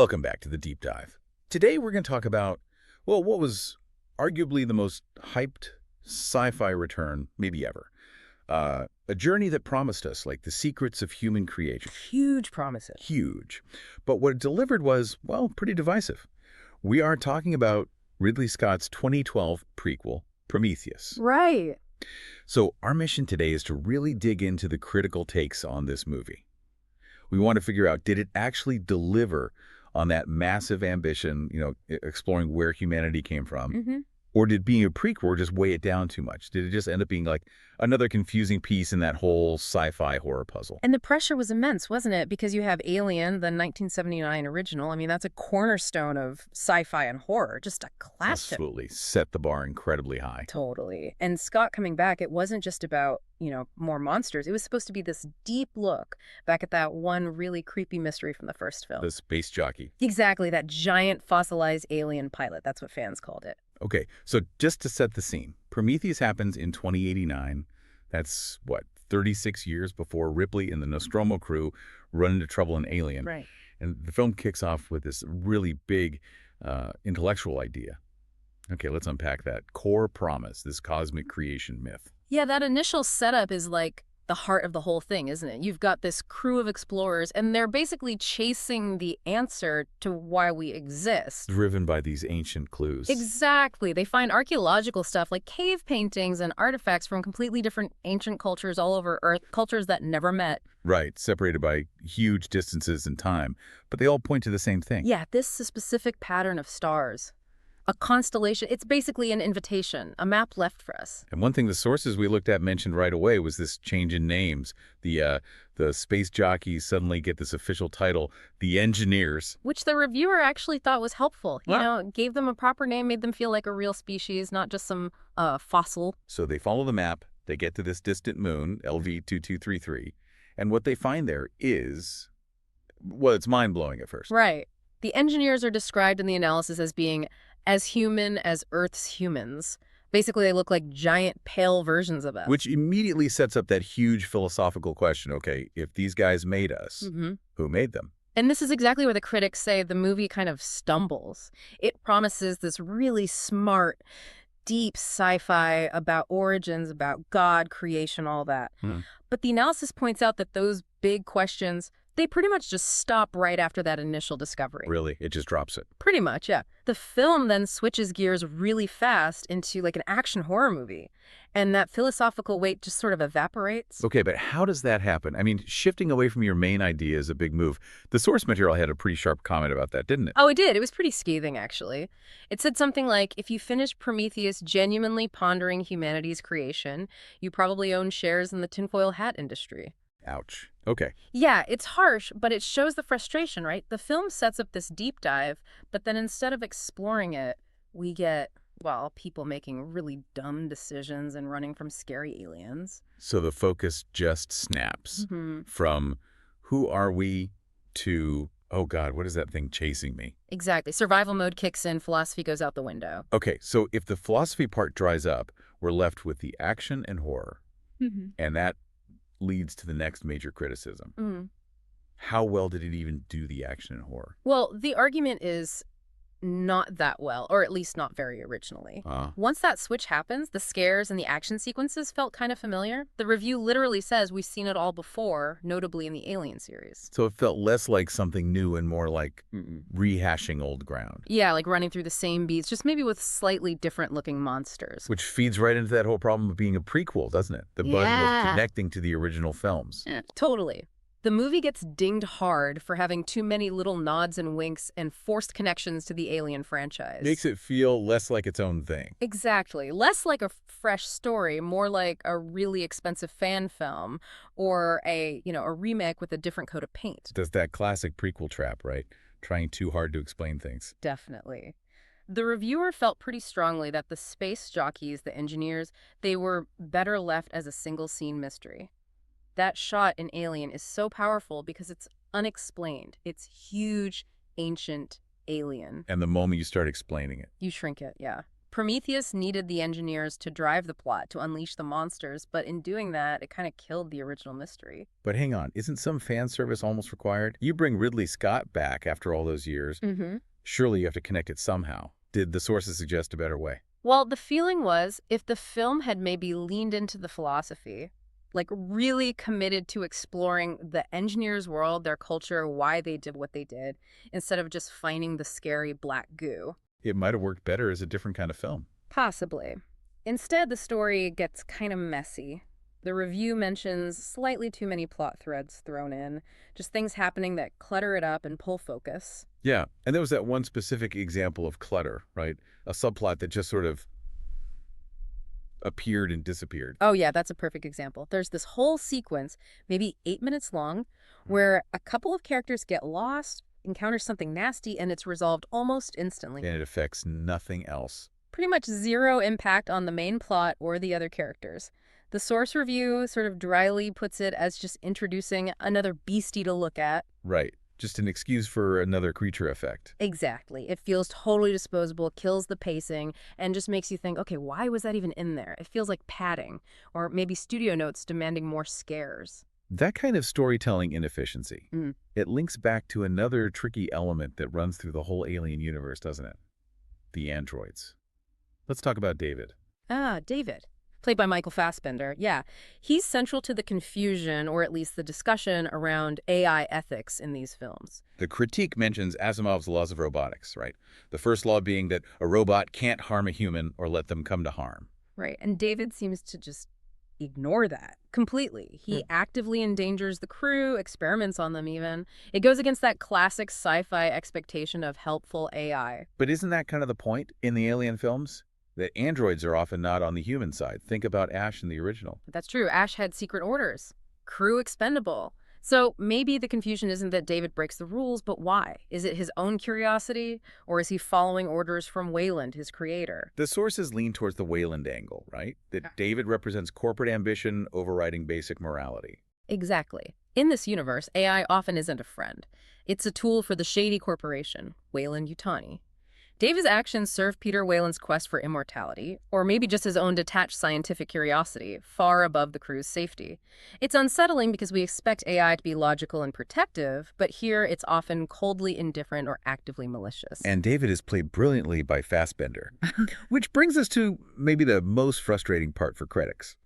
Welcome back to the Deep Dive. Today we're going to talk about, well, what was arguably the most hyped sci-fi return maybe ever. A journey that promised us, like, the secrets of human creation. Huge promises. Huge. But what it delivered was, well, pretty divisive. We are talking about Ridley Scott's 2012 prequel, Prometheus. Right. So our mission today is to really dig into the critical takes on this movie. We want to figure out, did it actually deliver on that massive ambition, exploring where humanity came from? Or did being a prequel just weigh it down too much? Did it just end up being like another confusing piece in that whole sci-fi horror puzzle? And the pressure was immense, wasn't it? Because you have Alien, the 1979 original. I mean, that's a cornerstone of sci-fi and horror, just a classic. Absolutely. Set the bar incredibly high. Totally. And Scott coming back, it wasn't just about, more monsters. It was supposed to be this deep look back at that one really creepy mystery from the first film. The space jockey. Exactly. That giant fossilized alien pilot. That's what fans called it. Okay, so just to set the scene, Prometheus happens in 2089. That's, 36 years before Ripley and the Nostromo crew run into trouble in Alien. Right. And the film kicks off with this really big intellectual idea. Okay, let's unpack that. Core promise, this cosmic creation myth. Yeah, that initial setup is like the heart of the whole thing, isn't it? You've got this crew of explorers, and they're basically chasing the answer to why we exist. Driven by these ancient clues. Exactly. They find archaeological stuff like cave paintings and artifacts from completely different ancient cultures all over Earth, cultures that never met. Right, separated by huge distances in time, but they all point to the same thing. Yeah, this is a specific pattern of stars. A constellation. It's basically an invitation, a map left for us. And one thing the sources we looked at mentioned right away was this change in names. The space jockeys suddenly get this official title, the engineers. Which the reviewer actually thought was helpful. Gave them a proper name, made them feel like a real species, not just some fossil. So they follow the map, they get to this distant moon, LV2233, and what they find there is, well, it's mind-blowing at first. Right. The engineers are described in the analysis as being as human as Earth's humans. Basically, they look like giant, pale versions of us. Which immediately sets up that huge philosophical question. Okay, if these guys made us, who made them? And this is exactly where the critics say the movie kind of stumbles. It promises this really smart, deep sci-fi about origins, about God, creation, all that. But the analysis points out that those big questions, they pretty much just stop right after that initial discovery. Really? It just drops it? Pretty much, yeah. The film then switches gears really fast into like an action horror movie. And that philosophical weight just sort of evaporates. Okay, but how does that happen? I mean, shifting away from your main idea is a big move. The source material had a pretty sharp comment about that, didn't it? Oh, it did. It was pretty scathing, actually. It said something like, if you finish Prometheus genuinely pondering humanity's creation, you probably own shares in the tinfoil hat industry. Ouch. Okay. Yeah, it's harsh, but it shows the frustration, right? The film sets up this deep dive, but then instead of exploring it, we get, well, people making really dumb decisions and running from scary aliens. So the focus just snaps from who are we to, oh God, what is that thing chasing me? Exactly. Survival mode kicks in, philosophy goes out the window. Okay, so if the philosophy part dries up, we're left with the action and horror. And that leads to the next major criticism. How well did it even do the action and horror? Well, the argument is not that well, or at least not very originally. Once that switch happens, the scares and the action sequences felt kind of familiar. The review literally says we've seen it all before, notably in the Alien series. So it felt less like something new and more like rehashing old ground. Yeah, like running through the same beats, just maybe with slightly different looking monsters. Which feeds right into that whole problem of being a prequel, doesn't it? The button of connecting to the original films. Totally. The movie gets dinged hard for having too many little nods and winks and forced connections to the Alien franchise. Makes it feel less like its own thing. Exactly. Less like a fresh story, more like a really expensive fan film or a remake with a different coat of paint. Does that classic prequel trap, right? Trying too hard to explain things. Definitely. The reviewer felt pretty strongly that the space jockeys, the engineers, they were better left as a single scene mystery. That shot in Alien is so powerful because it's unexplained. It's huge, ancient, alien. And the moment you start explaining it. You shrink it, yeah. Prometheus needed the engineers to drive the plot, to unleash the monsters, but in doing that, it kind of killed the original mystery. But hang on, isn't some fan service almost required? You bring Ridley Scott back after all those years. Mm-hmm. Surely you have to connect it somehow. Did the sources suggest a better way? Well, the feeling was if the film had maybe leaned into the philosophy, like really committed to exploring the engineers' world, their culture, why they did what they did, instead of just finding the scary black goo. It might have worked better as a different kind of film. Possibly. Instead, the story gets kind of messy. The review mentions slightly too many plot threads thrown in, just things happening that clutter it up and pull focus. Yeah, and there was that one specific example of clutter, right? A subplot that just sort of appeared and disappeared. Oh yeah, that's a perfect example. There's this whole sequence, maybe 8 minutes long, where a couple of characters get lost, encounter something nasty, and it's resolved almost instantly. And it affects nothing else. Pretty much zero impact on the main plot or the other characters. The source review sort of dryly puts it as just introducing another beastie to look at. Right. Just an excuse for another creature effect. Exactly. It feels totally disposable, kills the pacing, and just makes you think, okay, why was that even in there? It feels like padding, or maybe studio notes demanding more scares. That kind of storytelling inefficiency, Mm. it links back to another tricky element that runs through the whole Alien universe, doesn't it? The androids. Let's talk about David. Ah, David. Played by Michael Fassbender. Yeah, he's central to the confusion, or at least the discussion around AI ethics in these films. The critique mentions Asimov's laws of robotics, right? The first law being that a robot can't harm a human or let them come to harm. Right, and David seems to just ignore that completely. He actively endangers the crew, experiments on them even. It goes against that classic sci-fi expectation of helpful AI. But isn't that kind of the point in the Alien films? That androids are often not on the human side. Think about Ash in the original. That's true. Ash had secret orders. Crew expendable. So maybe the confusion isn't that David breaks the rules, but why? Is it his own curiosity, or is he following orders from Weyland, his creator? The sources lean towards the Weyland angle, right? That David represents corporate ambition overriding basic morality. Exactly. In this universe, AI often isn't a friend. It's a tool for the shady corporation, Weyland-Yutani. David's actions serve Peter Weyland's quest for immortality, or maybe just his own detached scientific curiosity, far above the crew's safety. It's unsettling because we expect AI to be logical and protective, but here it's often coldly indifferent or actively malicious. And David is played brilliantly by Fassbender. Which brings us to maybe the most frustrating part for critics.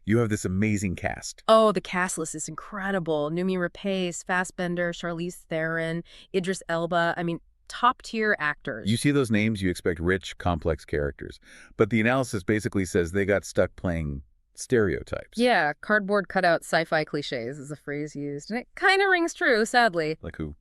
You have this amazing cast. Oh, the cast list is incredible. Noomi Rapace, Fassbender, Charlize Theron, Idris Elba. I mean, top-tier actors. You see those names, you expect rich, complex characters. But the analysis basically says they got stuck playing stereotypes. Yeah, cardboard cutout sci-fi cliches is a phrase used, and it kind of rings true, sadly. Like who?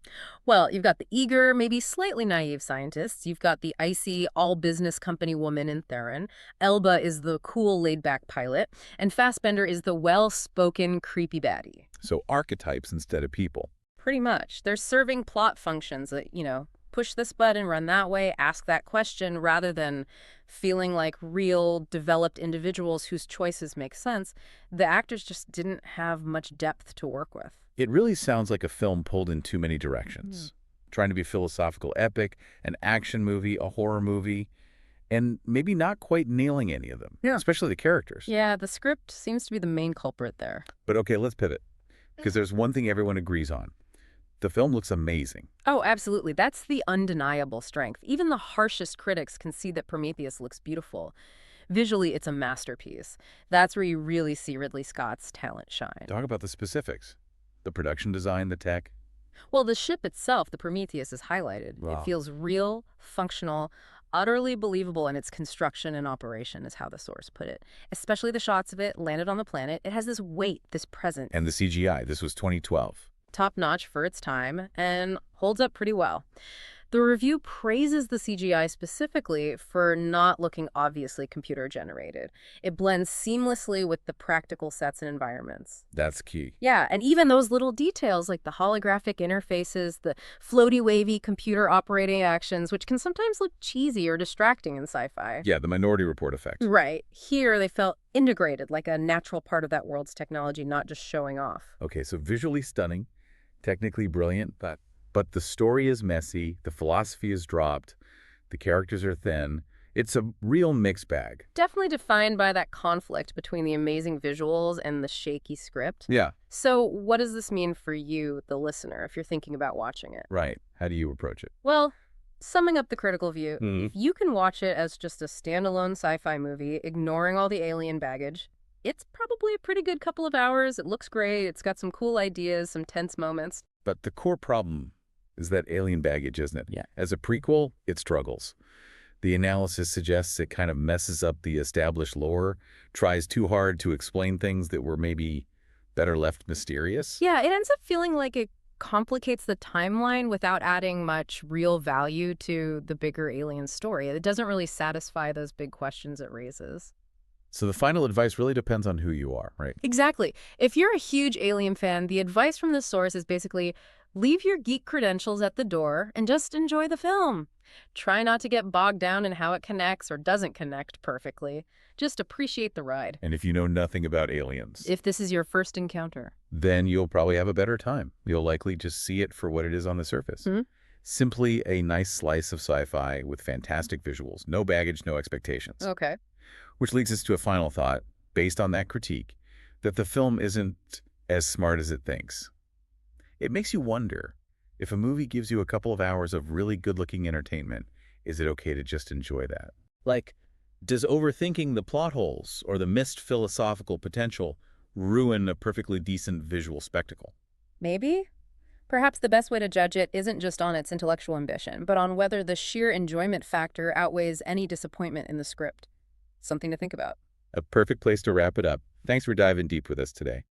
Well, you've got the eager, maybe slightly naive scientists. You've got the icy, all-business company woman in Theron. Elba is the cool, laid-back pilot. And Fassbender is the well-spoken, creepy baddie. So archetypes instead of people. Pretty much. They're serving plot functions that, push this button, run that way, ask that question, rather than feeling like real, developed individuals whose choices make sense. The actors just didn't have much depth to work with. It really sounds like a film pulled in too many directions. Trying to be a philosophical epic, an action movie, a horror movie, and maybe not quite nailing any of them, especially the characters. Yeah, the script seems to be the main culprit there. But okay, let's pivot, because there's one thing everyone agrees on. The film looks amazing. Oh, absolutely. That's the undeniable strength. Even the harshest critics can see that Prometheus looks beautiful. Visually, it's a masterpiece. That's where you really see Ridley Scott's talent shine. Talk about the specifics. The production design, the tech. Well, the ship itself, the Prometheus, is highlighted. Wow. It feels real, functional, utterly believable in its construction and operation, is how the source put it. Especially the shots of it landed on the planet. It has this weight, this presence. And the CGI. This was 2012. Top-notch for its time, and holds up pretty well. The review praises the CGI specifically for not looking obviously computer-generated. It blends seamlessly with the practical sets and environments. That's key. Yeah, and even those little details like the holographic interfaces, the floaty-wavy computer operating actions, which can sometimes look cheesy or distracting in sci-fi. Yeah, the Minority Report effect. Right. Here, they felt integrated, like a natural part of that world's technology, not just showing off. Okay, so visually stunning, technically brilliant, but the story is messy, the philosophy is dropped, the characters are thin, It's a real mixed bag. Definitely defined by that conflict between the amazing visuals and the shaky script. Yeah, So what does this mean for you, the listener, if you're thinking about watching it? right. How do you approach it? Well, summing up the critical view, Hmm. if you can watch it as just a standalone sci-fi movie, ignoring all the alien baggage, it's probably a pretty good couple of hours. It looks great. It's got some cool ideas, some tense moments. But the core problem is that alien baggage, isn't it? Yeah. As a prequel, it struggles. The analysis suggests it kind of messes up the established lore, tries too hard to explain things that were maybe better left mysterious. Yeah, it ends up feeling like it complicates the timeline without adding much real value to the bigger alien story. It doesn't really satisfy those big questions it raises. So the final advice really depends on who you are, right? Exactly. If you're a huge Alien fan, the advice from this source is basically leave your geek credentials at the door and just enjoy the film. Try not to get bogged down in how it connects or doesn't connect perfectly. Just appreciate the ride. And if you know nothing about aliens, If this is your first encounter. then you'll probably have a better time. You'll likely just see it for what it is on the surface. Hmm? Simply a nice slice of sci-fi with fantastic visuals. No baggage, no expectations. Okay. Which leads us to a final thought, based on that critique, that the film isn't as smart as it thinks. It makes you wonder, if a movie gives you a couple of hours of really good-looking entertainment, is it okay to just enjoy that? Like, does overthinking the plot holes or the missed philosophical potential ruin a perfectly decent visual spectacle? Maybe? Perhaps the best way to judge it isn't just on its intellectual ambition, but on whether the sheer enjoyment factor outweighs any disappointment in the script. Something to think about. A perfect place to wrap it up. Thanks for diving deep with us today.